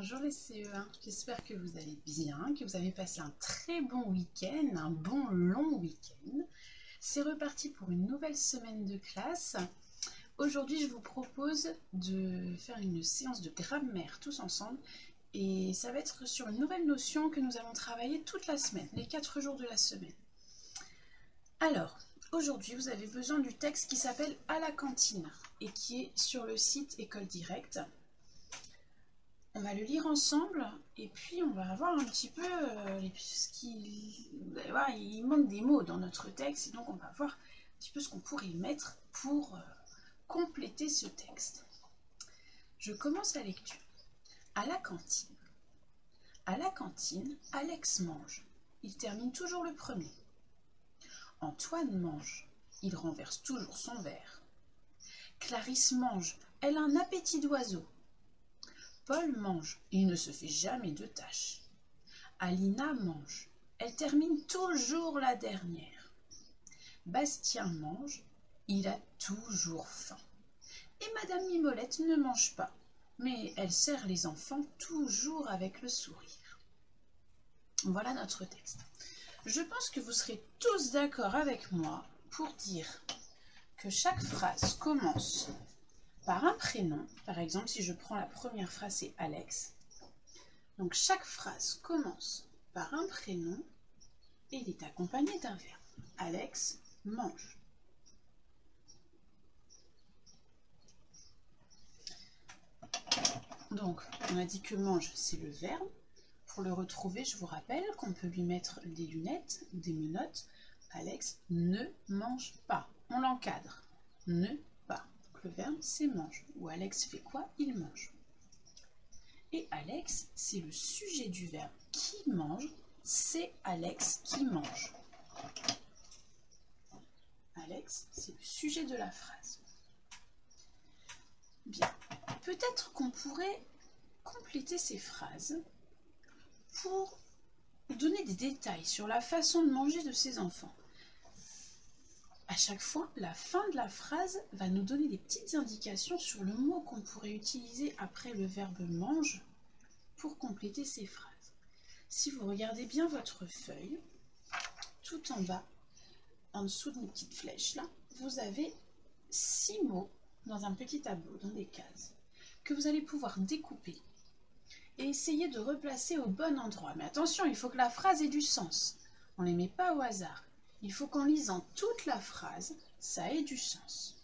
Bonjour les CE1, j'espère que vous allez bien, que vous avez passé un très bon week-end, un bon long week-end. C'est reparti pour une nouvelle semaine de classe. Aujourd'hui, je vous propose de faire une séance de grammaire tous ensemble et ça va être sur une nouvelle notion que nous allons travailler toute la semaine, les 4 jours de la semaine. Alors, aujourd'hui, vous avez besoin du texte qui s'appelle « À la cantine » et qui est sur le site École Directe. On va le lire ensemble et puis on va voir un petit peu il manque des mots dans notre texte et donc on va voir un petit peu ce qu'on pourrait mettre pour compléter ce texte. Je commence la lecture. À la cantine. À la cantine, Alex mange. Il termine toujours le premier. Antoine mange. Il renverse toujours son verre. Clarisse mange. Elle a un appétit d'oiseau. Paul mange, il ne se fait jamais de tâches. Alina mange, elle termine toujours la dernière. Bastien mange, il a toujours faim. Et Madame Mimolette ne mange pas, mais elle sert les enfants toujours avec le sourire. Voilà notre texte. Je pense que vous serez tous d'accord avec moi pour dire que chaque phrase commence par un prénom. Par exemple, si je prends la première phrase, c'est Alex. Donc chaque phrase commence par un prénom et il est accompagné d'un verbe. Alex mange. Donc, on a dit que mange, c'est le verbe. Pour le retrouver, je vous rappelle qu'on peut lui mettre des lunettes ou des menottes. Alex ne mange pas. On l'encadre. Ne pas. Donc, le verbe, c'est mange. Ou Alex fait quoi? Il mange. Et Alex, c'est le sujet du verbe qui mange. C'est Alex qui mange. Alex, c'est le sujet de la phrase. Bien, peut-être qu'on pourrait compléter ces phrases pour donner des détails sur la façon de manger de ces enfants. À chaque fois, la fin de la phrase va nous donner des petites indications sur le mot qu'on pourrait utiliser après le verbe mange pour compléter ces phrases. Si vous regardez bien votre feuille, tout en bas, en dessous d'une petite flèche là, vous avez 6 mots dans un petit tableau, dans des cases, que vous allez pouvoir découper et essayer de replacer au bon endroit. Mais attention, il faut que la phrase ait du sens. On ne les met pas au hasard. Il faut qu'en lisant toute la phrase, ça ait du sens.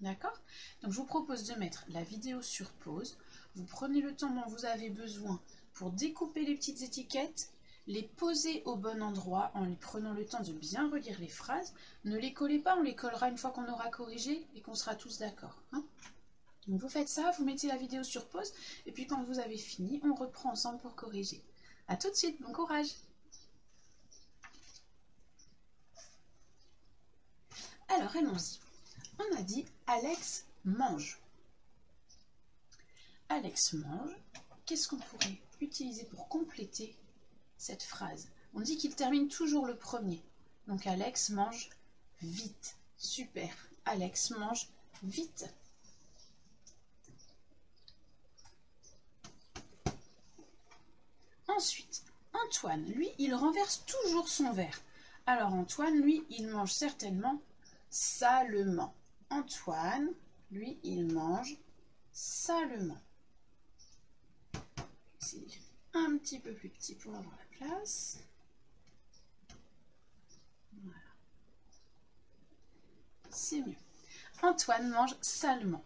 D'accord? Donc je vous propose de mettre la vidéo sur pause. Vous prenez le temps dont vous avez besoin pour découper les petites étiquettes, les poser au bon endroit en prenant le temps de bien relire les phrases. Ne les collez pas, on les collera une fois qu'on aura corrigé et qu'on sera tous d'accord. Hein? Donc vous faites ça, vous mettez la vidéo sur pause et puis quand vous avez fini, on reprend ensemble pour corriger. A tout de suite, bon courage! Alors allons-y. On a dit Alex mange. Alex mange. Qu'est-ce qu'on pourrait utiliser pour compléter cette phrase? On dit qu'il termine toujours le premier. Donc Alex mange vite. Super. Alex mange vite. Ensuite, Antoine, lui, il renverse toujours son verre. Alors Antoine, lui, il mange certainement salement. Antoine, lui, il mange salement. C'est un petit peu plus petit pour avoir la place. Voilà. C'est mieux. Antoine mange salement.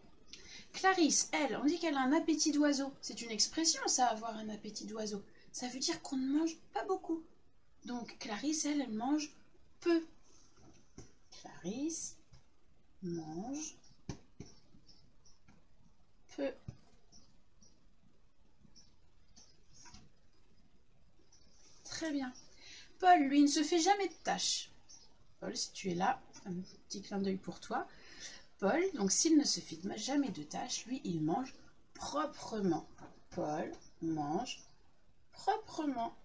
Clarisse, elle, on dit qu'elle a un appétit d'oiseau. C'est une expression, ça, avoir un appétit d'oiseau. Ça veut dire qu'on ne mange pas beaucoup. Donc Clarisse, elle mange peu. Clarisse mange peu. Très bien. Paul, lui, ne se fait jamais de tâches. Paul, si tu es là, un petit clin d'œil pour toi. Paul, donc s'il ne se fait jamais de tâches, lui, il mange proprement. Paul mange proprement.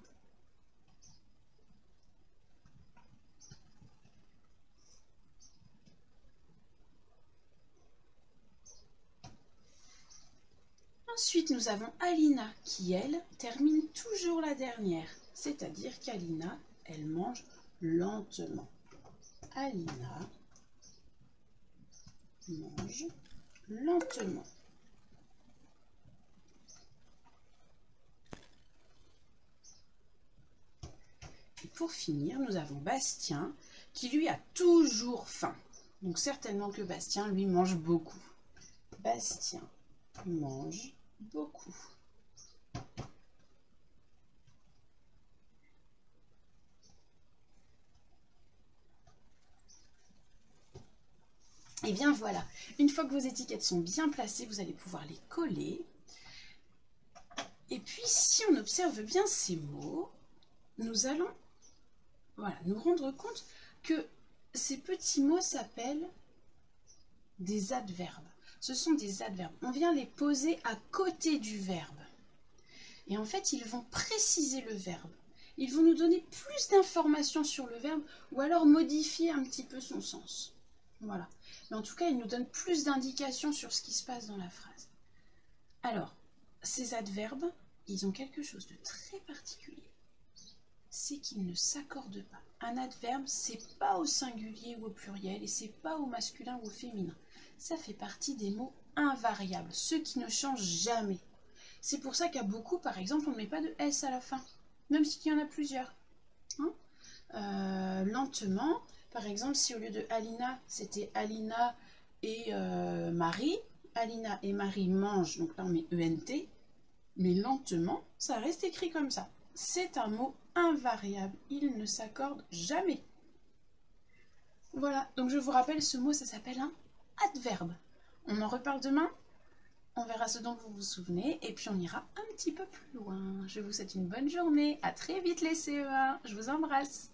Ensuite, nous avons Alina qui, elle, termine toujours la dernière. C'est-à-dire qu'Alina, elle mange lentement. Alina mange lentement. Et pour finir, nous avons Bastien qui, lui, a toujours faim. Donc certainement que Bastien, lui, mange beaucoup. Bastien mange beaucoup. Et bien voilà, une fois que vos étiquettes sont bien placées, vous allez pouvoir les coller. Et puis, si on observe bien ces mots, nous allons nous rendre compte que ces petits mots s'appellent des adverbes. Ce sont des adverbes. On vient les poser à côté du verbe. Et en fait, ils vont préciser le verbe. Ils vont nous donner plus d'informations sur le verbe ou alors modifier un petit peu son sens. Voilà. Mais en tout cas, ils nous donnent plus d'indications sur ce qui se passe dans la phrase. Alors, ces adverbes, ils ont quelque chose de très particulier. C'est qu'ils ne s'accordent pas. Un adverbe, c'est pas au singulier ou au pluriel et c'est pas au masculin ou au féminin. Ça fait partie des mots invariables, ceux qui ne changent jamais. C'est pour ça qu'à beaucoup, par exemple, on ne met pas de S à la fin, même s'il y en a plusieurs. Lentement, par exemple, si au lieu de Alina, c'était Alina et Marie, Alina et Marie mangent, donc là on met ENT, mais lentement, ça reste écrit comme ça. C'est un mot invariable, il ne s'accorde jamais. Voilà, donc je vous rappelle, ce mot, ça s'appelle un adverbe. On en reparle demain, on verra ce dont vous vous souvenez, et puis on ira un petit peu plus loin. Je vous souhaite une bonne journée, à très vite les CE1, je vous embrasse.